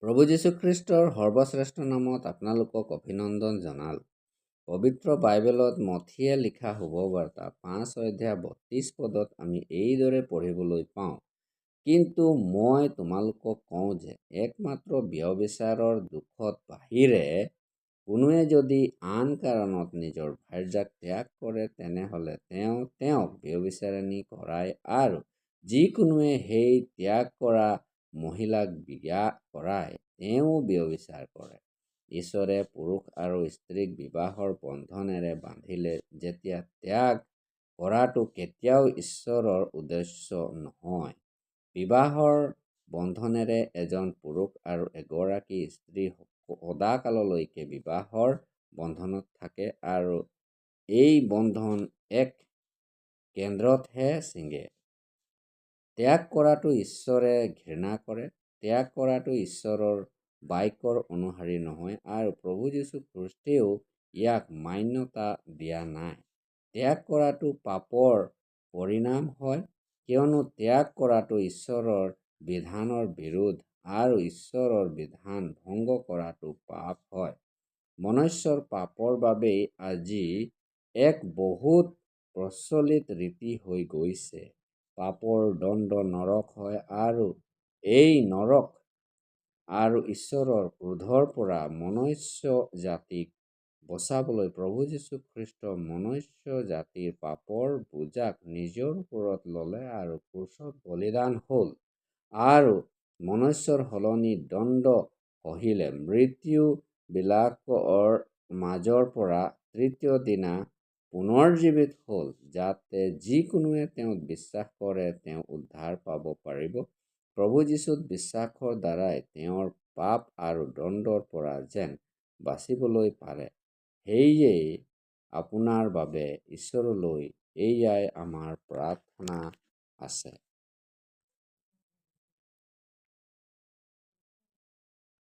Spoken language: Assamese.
প্ৰভু যীশুখ্ৰীষ্টৰ সৰ্বশ্ৰেষ্ঠ নামত আপোনালোকক অভিনন্দন জনালোঁ। পবিত্ৰ বাইবেলত মথিয়ে লিখা শুভবাৰ্তা 5 অধ্যায় 32 পদত আমি এইদৰে পঢ়িবলৈ পাওঁ, কিন্তু মই তোমালোকক কওঁ যে একমাত্ৰ ব্যভিচাৰৰ দোষত বাহিৰে কোনোৱে যদি আন কাৰণত নিজৰ ভাৰ্যাক ত্যাগ কৰে, তেনেহলে তেওঁ তেওঁক ব্যভিচাৰিণী কৰায়, আৰু যিকোনোৱে সেই ত্যাগ কৰা মহিলাক বিয়া কৰায় তেওঁ ব্যভিচাৰ কৰে। ঈশ্বৰে পুৰুষ আৰু স্ত্ৰীক বিবাহৰ বন্ধনেৰে বান্ধিলে যেতিয়া ত্যাগ কৰাটো কেতিয়াও ঈশ্বৰৰ উদ্দেশ্য নহয়। বিবাহৰ বন্ধনেৰে এজন পুৰুষ আৰু এগৰাকী স্ত্ৰী সদাকাললৈকে বিবাহৰ বন্ধনত থাকে, আৰু এই বন্ধন এক কেন্দ্ৰতহে ছিঙে। ত্যাগ কৰাটো ঈশ্বৰে ঘৃণা কৰে। ত্যাগ কৰাটো ঈশ্বৰৰ বাক্যৰ অনুসাৰী নহয়, আৰু প্ৰভু যীশুখ্ৰীষ্টেও ইয়াক মান্যতা দিয়া নাই। ত্যাগ কৰাটো পাপৰ পৰিণাম হয়, কিয়নো ত্যাগ কৰাটো ঈশ্বৰৰ বিধানৰ বিৰোধ, আৰু ঈশ্বৰৰ বিধান ভংগ কৰাটো পাপ হয়। মনুষ্যৰ পাপৰ বাবেই আজি এক বহুত প্ৰচলিত ৰীতি হৈ গৈছে। পাপৰ দণ্ড নৰক হয়, আৰু এই নৰক আৰু ঈশ্বৰৰ ক্ৰোধৰ পৰা মনুষ্য জাতিক বচাবলৈ প্ৰভু যীশুখ্ৰীষ্ট মনুষ্য জাতিৰ পাপৰ বোজাক নিজৰ ওপৰত ল'লে আৰু ক্ৰুচত বলিদান হ'ল, আৰু মনুষ্যৰ সলনি দণ্ড সহিলে মৃত্যু বিলাকৰ মাজৰ পৰা তৃতীয় দিনা পুনৰ্জীৱিত হ'ল, যাতে যিকোনোৱে তেওঁত বিশ্বাস কৰে তেওঁ উদ্ধাৰ পাব পাৰিব। প্ৰভু যীশুত বিশ্বাসৰ দ্বাৰাই তেওঁৰ পাপ আৰু দণ্ডৰ পৰা যেন বাচিবলৈ পাৰে। সেয়ে আপোনাৰ বাবে ঈশ্বৰলৈ এয়াই আমাৰ প্ৰাৰ্থনা আছে।